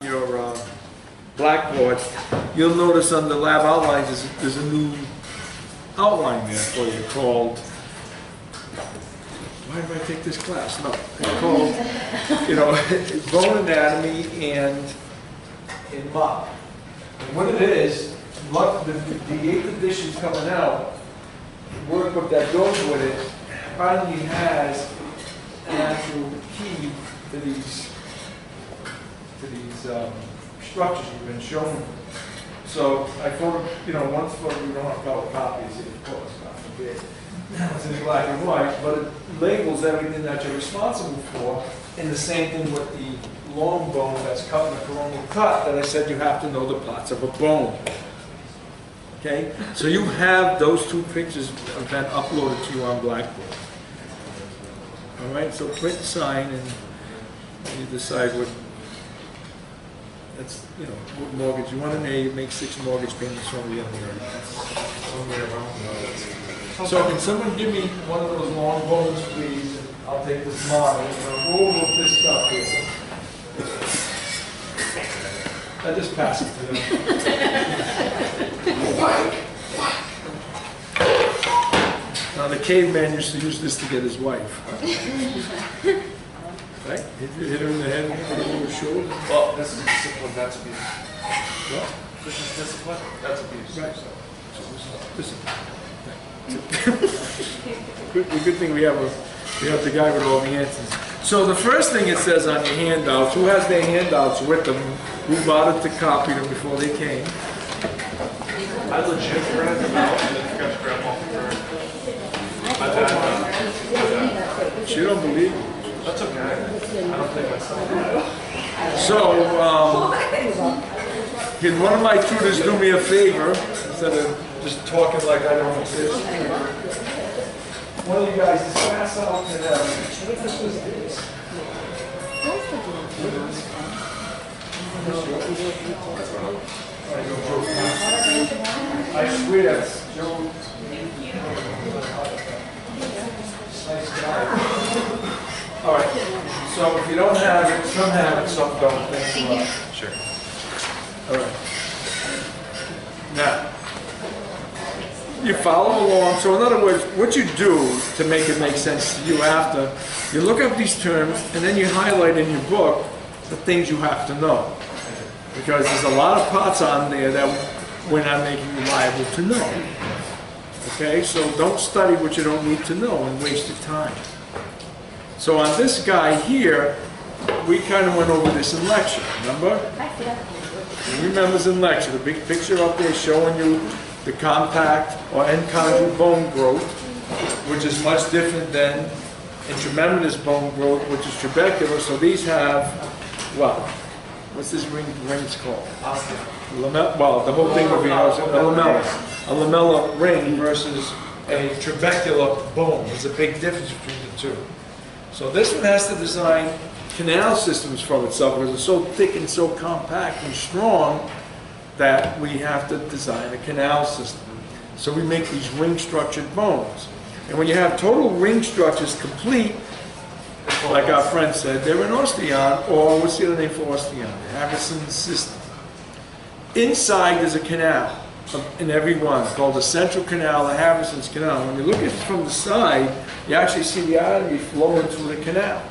your blackboard, you'll notice on the lab outlines there's a new outline there for you called, why did I take this class? No, it's called, you know, bone anatomy and MOP. And what it is, what the 8th edition's coming out, the workbook that goes with it finally has an actual key to these structures you've been shown. So I thought, you know, once we don't have color copies, of course, not forbid. It's in black and white, but it labels everything that you're responsible for, and the same thing with the long bone that's cut in the coronal cut that I said you have to know the parts of a bone. Okay? So you have those two pictures have been uploaded to you on Blackboard. All right? So print, sign, and you decide what, that's, you know, what mortgage. You want an A, you make 6 mortgage payments from the other. So can someone give me one of those long bones, please? And I'll take this model. And we'll move this stuff here. I just pass it to them. Now the caveman used to use this to get his wife. Right? Hit her in the head, hit her over the shoulder. Well, this is discipline, that's abuse. What? This is discipline, that's abuse. Right. The good thing we have the guy with all the answers. So the first thing it says on your handouts, who has their handouts with them, who bothered to copy them before they came? I legit printed them out and then forgot to grab them off the current. My dad, She don't believe me. that's okay. I don't think myself. So, can one of my tutors do me a favor, instead of just talking like I don't exist? One of you guys just pass out to them. I swear that's Joe. Nice guy. All right. So if you don't have it, some have it, some don't. Thanks a lot. Sure. All right. Now, you follow along. So in other words, what you do to make it make sense to you after, you look up these terms and then you highlight in your book the things you have to know. Because there's a lot of parts on there that we're not making you liable to know. Okay, so don't study what you don't need to know and waste your time. So on this guy here, we kind of went over this in lecture, remember? Who remembers in lecture, the big picture up there showing you the compact or enchondral bone growth, which is much different than intramembranous bone growth, which is trabecular. So these have, well, what's this ring's called? Well, the whole thing would be a lamella ring versus a trabecular bone. There's a big difference between the two. So this one has to design canal systems from itself because it's so thick and so compact and strong that we have to design a canal system. So we make these ring-structured bones. And when you have total ring structures complete, like our friend said, they're an osteon, or what's the other name for osteon? Harrison system. Inside there's a canal in every one called the central canal, the Harrison's canal. When you look at it from the side, you actually see the artery flowing through the canal.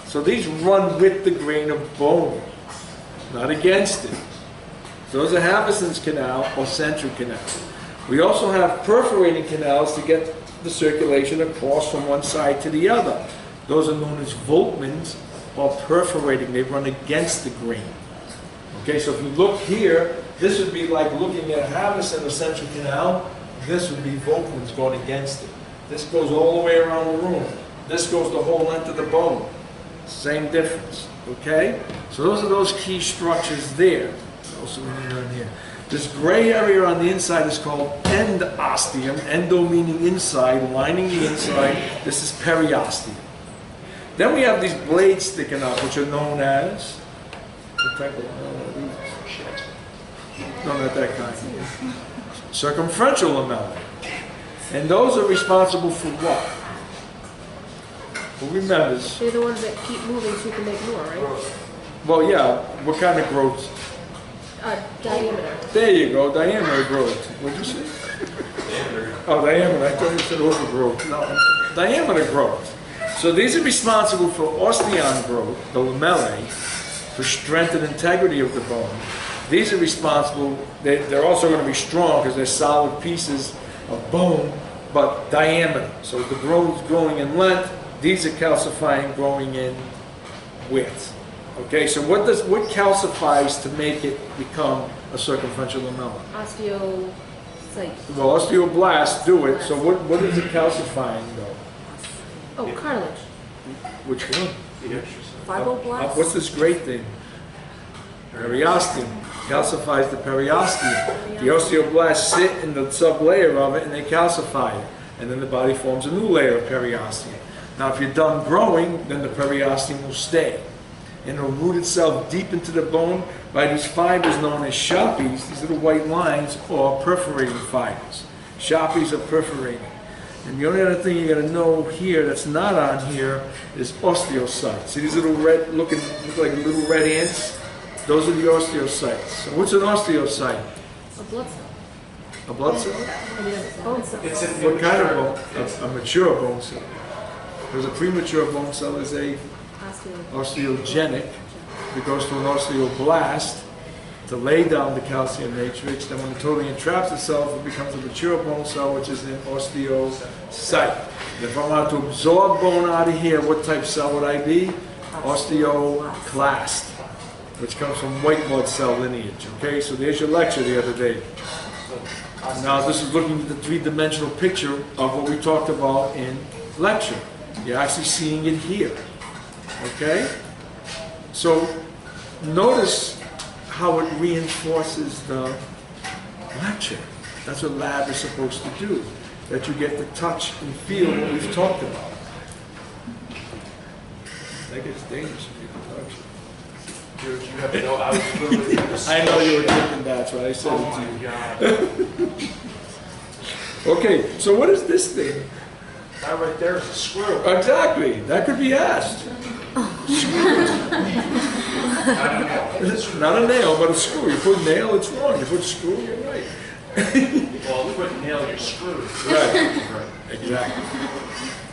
So these run with the grain of bone, not against it. So those are Harrison's canal or central canal. We also have perforating canals to get the circulation across from one side to the other. Those are known as Volkmann's or perforating. They run against the grain. Okay, so if you look here, this would be like looking at Harrison or central canal. This would be Volkmann's going against it. This goes all the way around the room. This goes the whole length of the bone. Same difference. Okay? So those are those key structures there. Also in here. This gray area on the inside is called endosteum. Endo meaning inside, lining the inside. This is periosteum. Then we have these blades sticking up, which are known as, what type of, no, not that kind. Circumferential lamellae. And those are responsible for what? Who remembers? They're the ones that keep moving so you can make more, right? Well, yeah, what kind of growth? Diameter. There you go, diameter growth. What'd you say? Oh, diameter, I thought you said overgrowth. No, diameter growth. So these are responsible for osteon growth, the lamellae, for strength and integrity of the bone. These are responsible, they're also going to be strong because they're solid pieces of bone, but diameter. So the growth growing in length, these are calcifying growing in width. Okay, so what calcifies to make it become a circumferential lamella? Osteocytes. Well, osteoblasts do it, so what is it calcifying though? Oh, cartilage. Which one? Fibroblasts. What's this great thing? Periosteum. Calcifies the periosteum. The osteoblasts sit in the sublayer of it and they calcify it. And then the body forms a new layer of periosteum. Now if you're done growing, then the periosteum will stay. And it'll root itself deep into the bone by these fibers known as Sharpies, these little white lines, or perforating fibers. Sharpies are perforating. And the only other thing you got to know here that's not on here is osteocytes. See these little red, look like little red ants? Those are the osteocytes. So what's an osteocyte? A blood cell. A blood cell? Bone cell. What kind of bone? A mature bone cell. Because a premature bone cell is a osteogenic. It goes to an osteoblast to lay down the calcium matrix. Then when it totally entraps itself, it becomes a mature bone cell, which is an osteocyte. If I want to absorb bone out of here, what type cell would I be? Osteoclast, which comes from white blood cell lineage. Okay, so there's your lecture the other day. Now this is looking at the three-dimensional picture of what we talked about in lecture. You're actually seeing it here. Okay? So notice how it reinforces the lecture. That's what lab is supposed to do. That you get to touch and feel what we've talked about. That gets dangerous if you can touch it. You have no, I was literally I know you were thinking that's what I said oh it my to you. God. Okay, so what is this thing? That right there is a screw. Exactly, that could be asked. Not a nail, but a screw. You put nail, it's wrong. You put screw, you're right. Well, if you put nail, you're screwed. Right, exactly.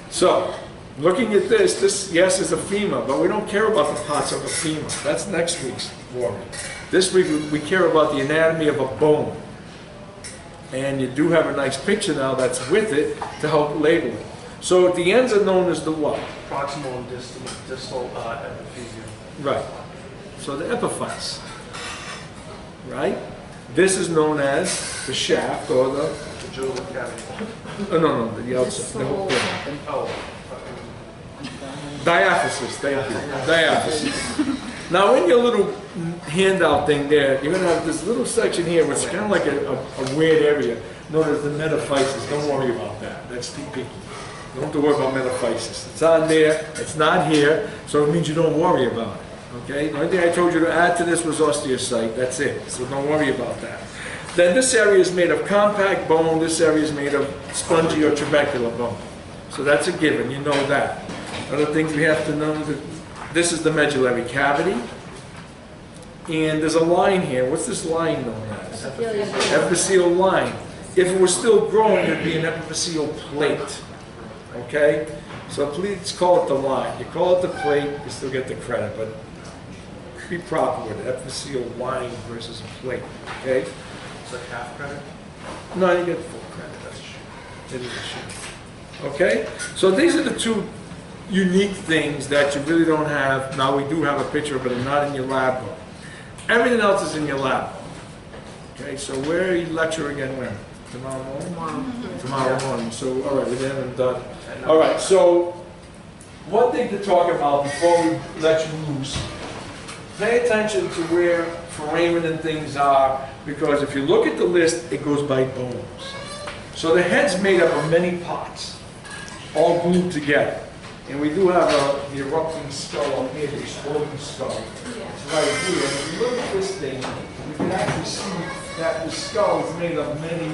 So, looking at this, yes, is a femur, but we don't care about the parts of a femur. That's next week's warning. This week, we care about the anatomy of a bone. And you do have a nice picture now that's with it to help label it. So the ends are known as the what? Proximal and distal epiphyseal. Right. So the epiphyse. Right? This is known as the shaft or the... The jugular cavity. Oh, no, the outside. The whole thing. Oh. Diaphysis, thank you. Diaphysis. Now in your little handout thing there, you're going to have this little section here which is kind of like a weird area known as the metaphysis. Don't worry about that. That's too picky. You don't have to worry about metaphysis. It's on there, it's not here, so it means you don't worry about it. Okay? The only thing I told you to add to this was osteocyte. That's it. So don't worry about that. Then this area is made of compact bone. This area is made of spongy or trabecular bone. So that's a given. You know that. Other things we have to know that this is the medullary cavity. And there's a line here. What's this line known as? Epiphyseal line. If it was still growing, it would be an epiphyseal plate. Okay? So please call it the line. You call it the plate, you still get the credit, but be proper with it. Epiphyseal line versus a plate. Okay? It's like half credit? No, you get full credit. That's it is a shame. Okay? So these are the two unique things that you really don't have. Now we do have a picture of it, but not in your lab book. Everything else is in your lab book. Okay? So where are you lecture again when? Tomorrow morning? Tomorrow morning. So, all right, we're then and done. All right, so one thing to talk about before we let you loose, pay attention to where foramen and things are, because if you look at the list, it goes by bones. So the head's made up of many parts, all glued together. And we do have the erupting skull up here, the exploding skull. It's right here. And if you look at this thing, you can actually see that the skull is made of many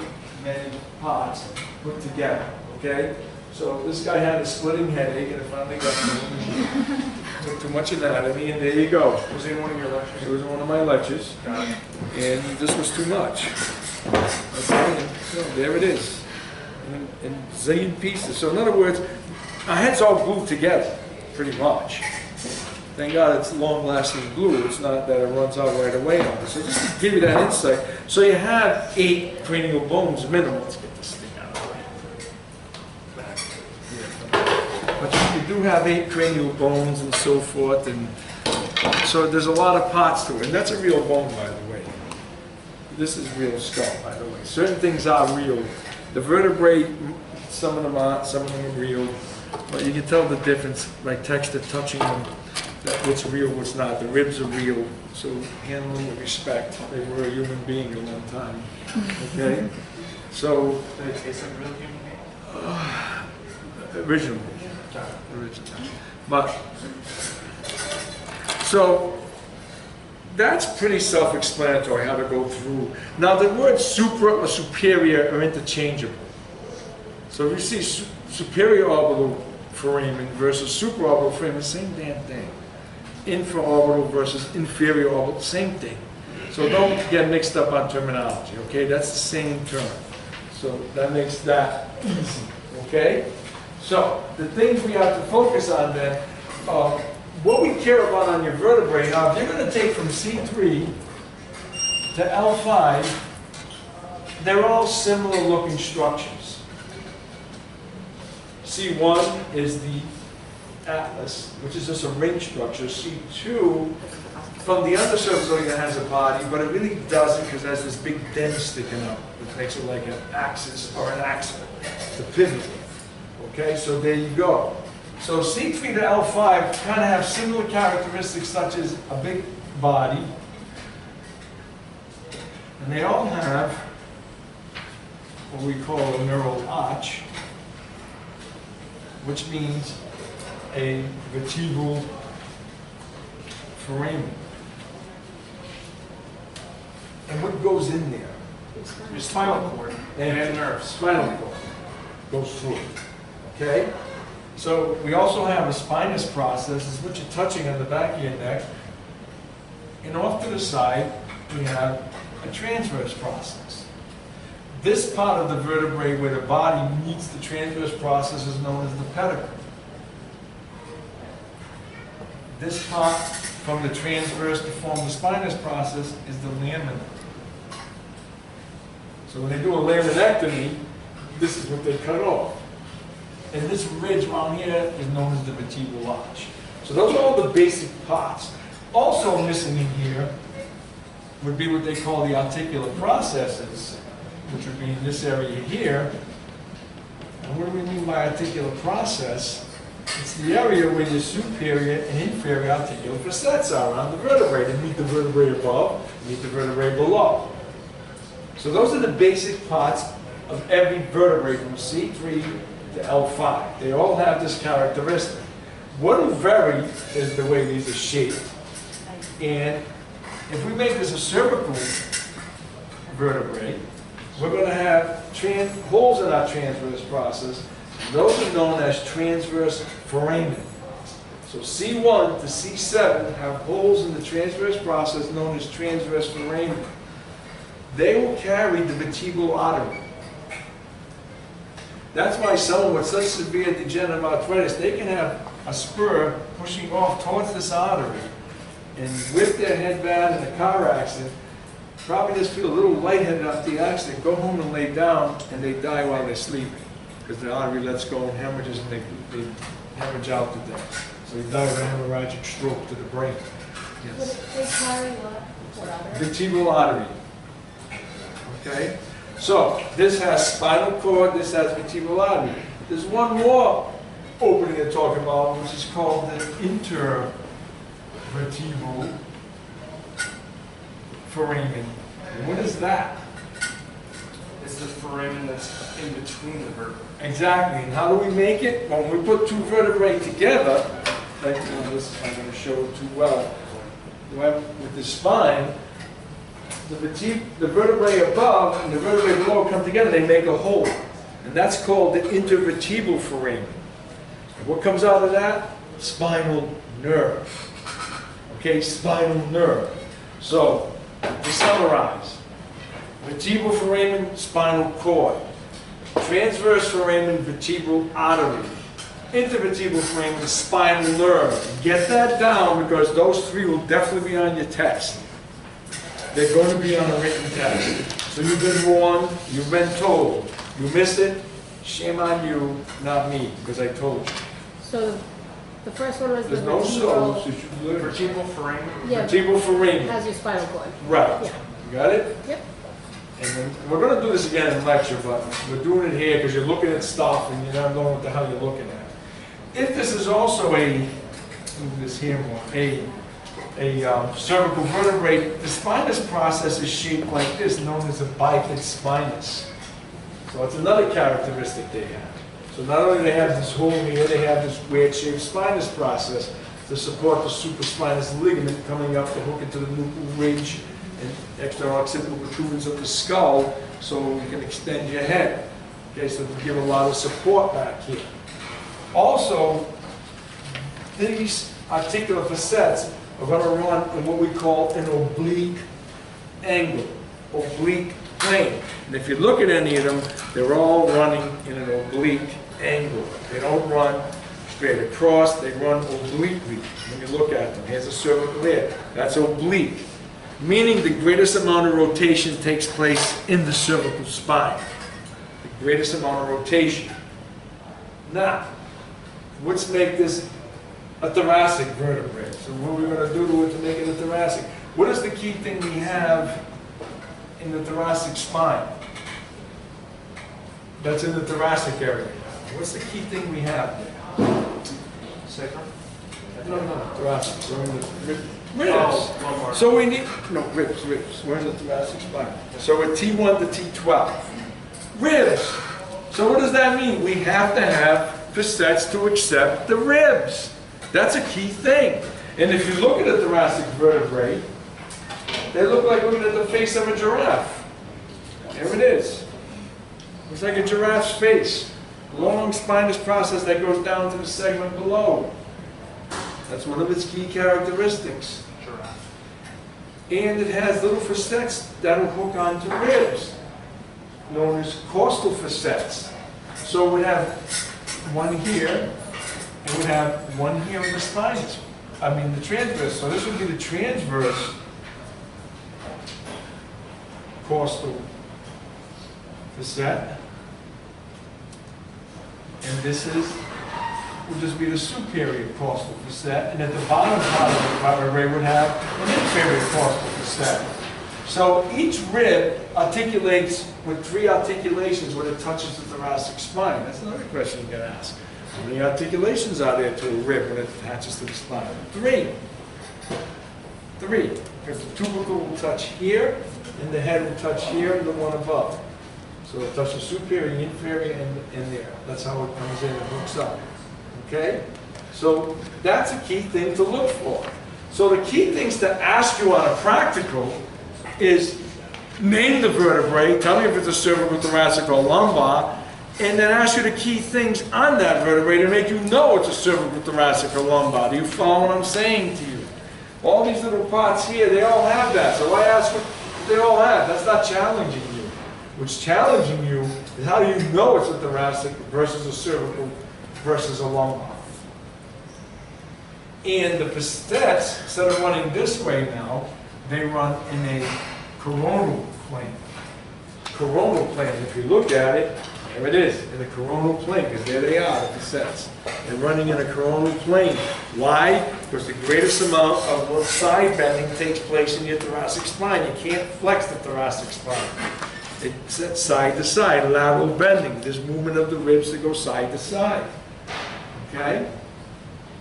parts put together, okay? So this guy had a splitting headache and it finally got to put too much anatomy, and there you go. Was he in one of your It lectures? was one of my lectures, Got it. and this was too much. Okay, and, there it is, in zillion pieces. So in other words, our head's all glued together, pretty much. Thank God it's long-lasting glue. It's not that it runs out right away on us. So just to give you that insight. So you have 8 cranial bones minimum. Let's get this thing out of the way. But you do have 8 cranial bones and so forth, and so there's a lot of parts to it. And that's a real bone, by the way. This is real skull, by the way. Certain things are real. The vertebrae, some of them aren't, some of them are real. But you can tell the difference by texture touching them. That what's real, what's not. The ribs are real, so handle them with respect. They were a human being at one time. Okay? So, Did it taste like real human meat? originally. Got it. Originally. But, so, that's pretty self-explanatory how to go through. Now, the words supra or superior are interchangeable. So, if you see superior orbital foramen versus supraorbital foramen, same damn thing. Infraorbital versus inferior orbital, same thing. So don't get mixed up on terminology, okay? That's the same term. So that makes that easy, okay? So the things we have to focus on then, what we care about on your vertebrae, now if you're going to take from C3 to L5, they're all similar looking structures. C1 is the atlas, which is just a ring structure. C2, from the undersurface, it has a body, but it really doesn't because it has this big dent sticking up, which makes it like an axis or an axle, the pivot. Okay, so there you go. So C3 to L5 kind of have similar characteristics such as a big body, and they all have what we call a neural arch, which means a vertebral foramen. And what goes in there? Your spinal cord and nerves. Spinal cord goes through it. Okay? So we also have a spinous process, is what you're touching on the back of your neck. And off to the side, we have a transverse process. This part of the vertebrae where the body meets the transverse process is known as the pedicle. This part from the transverse to form the spinous process is the lamina. So when they do a laminectomy, this is what they cut off. And this ridge around here is known as the vertebral arch. So those are all the basic parts. Also missing in here would be what they call the articular processes, which would be in this area here. And what do we mean by articular process? It's the area where your superior and inferior articular facets are on the vertebrae. They meet the vertebrae above, meet the vertebrae below. So those are the basic parts of every vertebrae from C3 to L5. They all have this characteristic. What will vary is the way these are shaped. And if we make this a cervical vertebrae, we're going to have holes in our transverse process. Those are known as transverse foramen. So C1 to C7 have holes in the transverse process known as transverse foramen. They will carry the vertebral artery. That's why someone with such severe degenerative arthritis, they can have a spur pushing off towards this artery and whip their head bad in a car accident, probably just feel a little lightheaded after the accident, go home and lay down, and they die while they're sleeping. Because the artery lets go and hemorrhages, and they hemorrhage out to death. So they die of a hemorrhagic stroke to the brain. Yes. They carry what? What artery? Vertebral artery. Okay? So, this has spinal cord, this has vertebral artery. There's one more opening to talk about, which is called the intervertebral foramen. And what is that? It's the foramen that's in between the vertebrae. Exactly. And how do we make it? When we put two vertebrae together, like this, I'm going to show it too well. With the spine, the vertebrae above and the vertebrae below come together, they make a hole. And that's called the intervertebral foramen. And what comes out of that? spinal nerve. Okay, spinal nerve. So, to summarize, vertebral foramen spinal cord, transverse foramen vertebral artery, intervertebral foramen spinal nerve. Get that down because those three will definitely be on your test. They're going to be on a written test. So you've been warned, you've been told. You missed it, shame on you, not me, because I told you. So the first one was the There's no vertebral. so you should learn. Vertebral foramen. Yeah, Vertebral foramen. has your spinal cord. Right. Yeah. You got it? Yep. And then, we're going to do this again in lecture, but we're doing it here because you're looking at stuff and you're not knowing what the hell you're looking at. If this is also move this here more, a cervical vertebrae, the spinous process is shaped like this, known as a bifid spinous. So it's another characteristic they have. So not only do they have this hole here, they have this weird shaped spinous process to support the supraspinous ligament coming up to hook into the nuchal ridge and extra-occipital protuberance of the skull so you can extend your head. Okay, so to give a lot of support back here. Also, these articular facets are going to run in what we call an oblique angle, oblique plane. And if you look at any of them, they're all running in an oblique angle. They don't run straight across, they run obliquely when you look at them. Here's a cervical here. That's oblique, meaning the greatest amount of rotation takes place in the cervical spine. The greatest amount of rotation. Now, let's make this a thoracic vertebrae. So what are we going to do to it to make it a thoracic? What is the key thing we have in the thoracic spine? That's in the thoracic area. What's the key thing we have there? Sacrum. No, thoracic. We're in the ribs. Oh, lumbar. So we need, no, ribs. We're in the thoracic spine. So we're T1 to T12. Ribs. So what does that mean? We have to have facets to accept the ribs. That's a key thing. And if you look at a thoracic vertebrae, they look like looking at the face of a giraffe. There it is. Looks like a giraffe's face. Long spinous process that goes down to the segment below. That's one of its key characteristics. Giraffe. And it has little facets that'll hook onto ribs, known as costal facets. So we have one here, and we have one here in the spinous. The transverse. So this would be the transverse costal facet. And this would just be the superior costal facet. And at the bottom part of the vertebrae would have an inferior costal facet. So each rib articulates with three articulations when it touches the thoracic spine. That's another question you can ask. How many articulations are there to a rib when it attaches to the spine? Three. Because the tubercle will touch here, and the head will touch here, and the one above. So it touches superior, inferior, and there. That's how it comes in and hooks up. Okay? So that's a key thing to look for. So the key things to ask you on a practical is name the vertebrae, tell me if it's a cervical, thoracic, or lumbar, and then ask you the key things on that vertebrae to make you know it's a cervical, thoracic, or lumbar. Do you follow what I'm saying to you? All these little parts here, they all have that. So I ask what they all have. That's not challenging you. What's challenging you is how do you know it's a thoracic versus a cervical versus a lumbar. And the facets, instead of running this way now, they run in a coronal plane. Coronal plane, if you look at it, there it is, in the coronal plane, because there they are, the facets. They're running in a coronal plane. Why? Because the greatest amount of side bending takes place in your thoracic spine. You can't flex the thoracic spine. It's side to side, lateral bending. There's movement of the ribs that go side to side. Okay?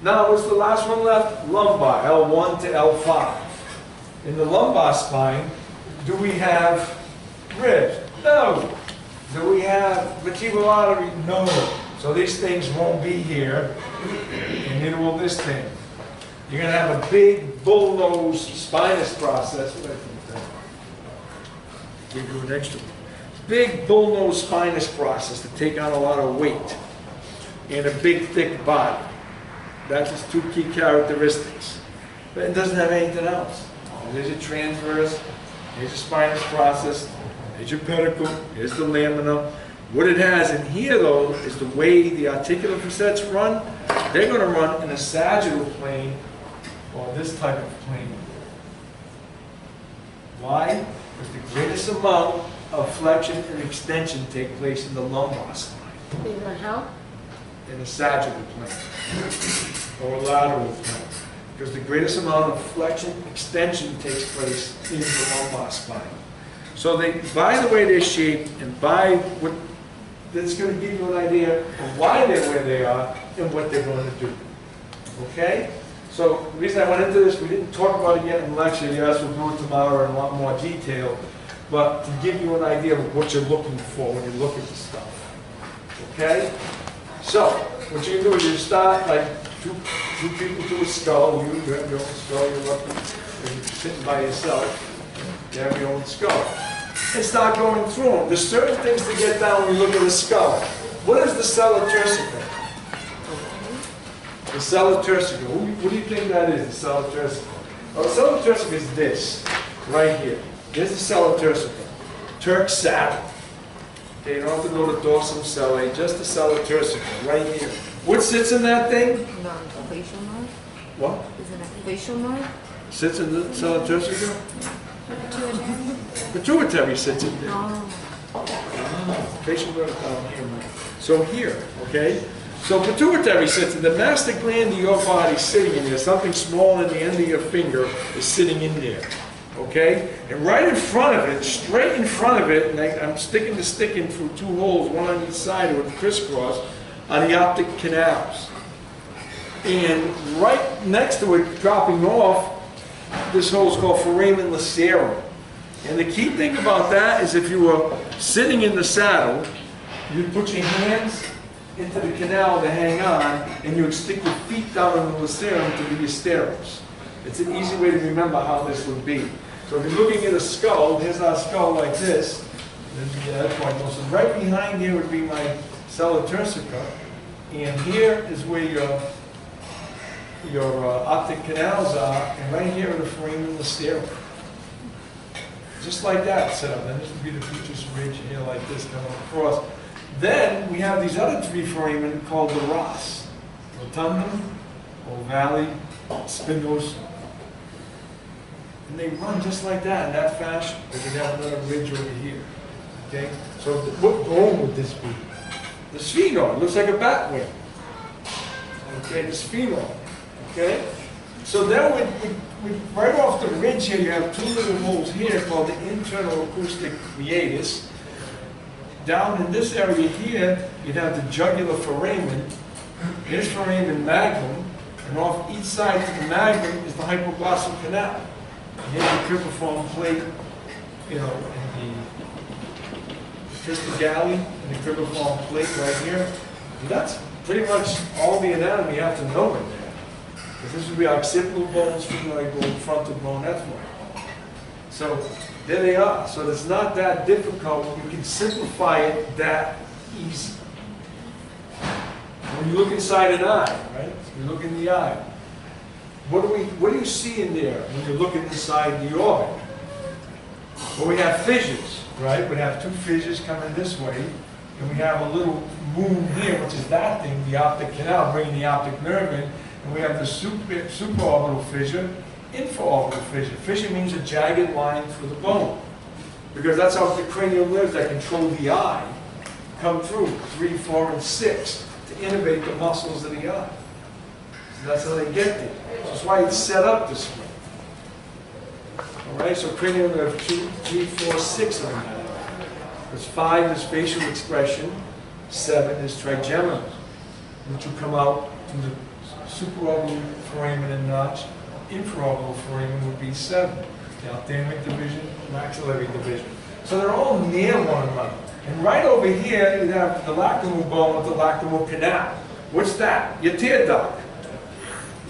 Now, what's the last one left? Lumbar, L1 to L5. In the lumbar spine, do we have ribs? No. Do we have vertebral artery? No. So these things won't be here, and neither will this thing. You're going to have a big bullnose spinous process. Give you an extra big bullnose spinous process to take on a lot of weight and a big thick body. That's its two key characteristics. But it doesn't have anything else. There's your transverse, here's your spinous process, here's your pedicle, here's the lamina. What it has in here, though, is the way the articular facets run. They're going to run in a sagittal plane, or this type of plane. Why? Because the greatest amount of flexion and extension take place in the lumbar spine. They run how? In a sagittal plane, or a lateral plane. Because the greatest amount of flexion, extension takes place in the lumbar spine. So they, by the way they're shaped, and by what, that's going to give you an idea of why they're where they are and what they're going to do. Okay? So the reason I went into this, we didn't talk about it yet in lecture. Yes, we'll do it tomorrow in a lot more detail. But to give you an idea of what you're looking for when you look at the stuff. Okay? So, what you can do is you start like two people to a skull. You have your own skull, you're looking, you're sitting by yourself. You have your own skull. And start going through them. There's certain things to get down when you look at a skull. What is the Sella Turcica? The Sella Turcica. What do you think that is, the Sella Turcica? Well, the Sella Turcica is this, right here. Here's the Sella Turcica. Turk saddle. Okay, you don't have to go to dorsum sellae, just the Sella Turcica, right here. What sits in that thing? The facial nerve? What? Is it a facial nerve? Sits in the Sella Turcica? Pituitary sits in there. Facial nerve down here, man. So here, okay? So pituitary sits in the master gland of your body sitting in there. Something small in the end of your finger is sitting in there. Okay? And right in front of it, straight in front of it, and I'm sticking the stick in through two holes, one on each side with a crisscross, are the optic canals. And right next to it, dropping off, this hole is called Foramen Lacerum. And the key thing about that is if you were sitting in the saddle, you'd put your hands into the canal to hang on, and you would stick your feet down in the lacerum to be your stirrups. It's an easy way to remember how this would be. So if you're looking at a skull, here's our skull like this. So right behind here would be my Sella Turcica, and here is where your optic canals are, and right here are the foramen lacerum. Just like that set up. Then this would be the petrous ridge here like this coming across. Then we have these other three foramen called the ras. Rotundum, ovale, spinosum. And they run just like that, in that fashion. We could have another ridge over here. Okay? So what bone would this be? The sphenoid. Looks like a bat wing. Okay, the sphenoid. Okay? So then right off the ridge here, you have two little holes here called the internal acoustic meatus. Down in this area here, you'd have the jugular foramen. Here's foramen magnum. And off each side of the magnum is the hypoglossal canal. Here's the cribriform plate, you know, and the cristogalli and the cribriform plate right here. And that's pretty much all the anatomy you have to know in there. Because this would be occipital bone, sphenoid bone, frontal bone, that's one. So there they are. So it's not that difficult. You can simplify it that easy. When you look inside an eye, right? You look in the eye. What do you see in there when you're looking inside the orbit? Well, we have fissures, right? We have two fissures coming this way, and we have a little moon here, which is that thing, the optic canal, bringing the optic nerve in, and we have the supraorbital fissure, infraorbital fissure. Fissure means a jagged line through the bone, because that's how the cranial nerves that control the eye come through, 3, 4, and 6, to innervate the muscles of the eye. So that's how they get there. That's why it's set up this way. All right, so cranial nerve 2, 3, 4, 6 on that. There's 5 is facial expression, 7 is trigeminal, which will come out from the supraorbital foramen and notch. Infraorbital foramen would be 7. The ophthalmic division, maxillary division. So they're all near one another. And right over here, you have the lacrimal bone with the lacrimal canal. What's that? Your tear duct.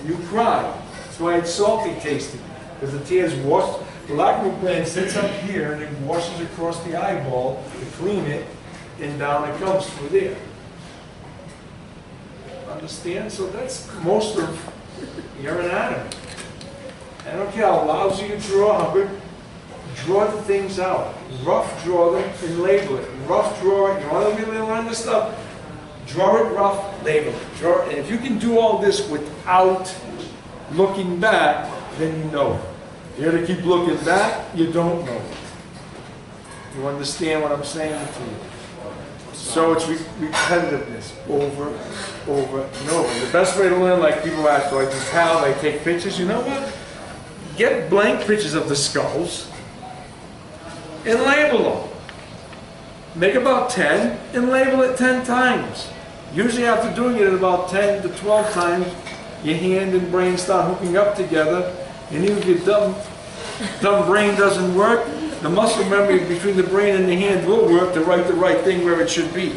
You cry. That's why it's salty tasting. Because the tears wash, the lacrimal gland sits up here and it washes across the eyeball to clean it, and down it comes through there. understand? So that's most of your anatomy. I don't care how lousy you draw, how good, draw the things out. Rough draw them and label it. Rough draw it, you want to really learn this stuff? Draw it rough, label it. Draw it. And if you can do all this without looking back, then you know it. You gotta keep looking back, you don't know it. You understand what I'm saying to you? So it's repetitiveness over, and over. The best way to learn, like people ask, do I do PAL, I take pictures? You know what? Get blank pictures of the skulls and label them. Make about 10 and label it 10 times. Usually after doing it about 10 to 12 times, your hand and brain start hooking up together, and even if your dumb brain doesn't work, the muscle memory between the brain and the hand will work to write the right thing where it should be.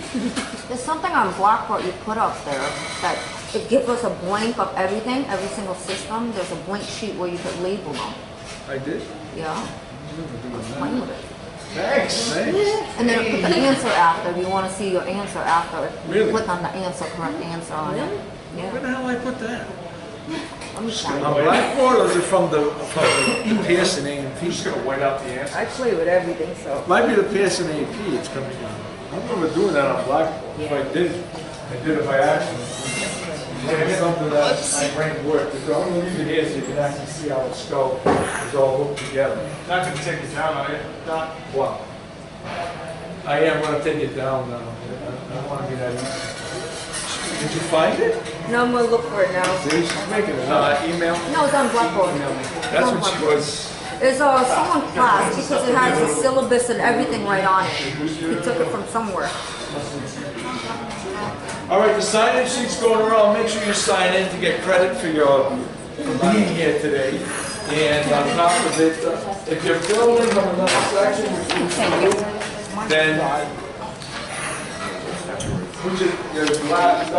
There's something on Blackboard you put up there that it gives us a blank of everything, every single system. There's a blank sheet where you could label them. I did? Yeah. Play with it. Thanks. And then it put the answer after. If you want to see your answer after, Really? click on the answer, correct answer on it. Where Yeah. the hell I put that? Let me find On it. Blackboard or is it from the Pearson I'm A&P? just gonna white out the answer. I play with everything, so. Might be the Pearson A&P it's coming from. I remember doing that on Blackboard. If I did it by accident. It's something that my brain worked. I'm going to leave it here so you can actually see how the skull is all hooked together. Not gonna take it down, are you? Not. Wow. I am going to take it down now. I don't want to be that easy. Did you find it? No, I'm gonna look for it now. See, she's making it. Email? No, it's on Blackboard. That's what she was. It's someone class because it has the syllabus and everything right on it. He took it from somewhere. All right, the sign-in sheet's going around. Make sure you sign in to get credit for being here today. And on top of it, if you're filling from another section, which you do, then put your glass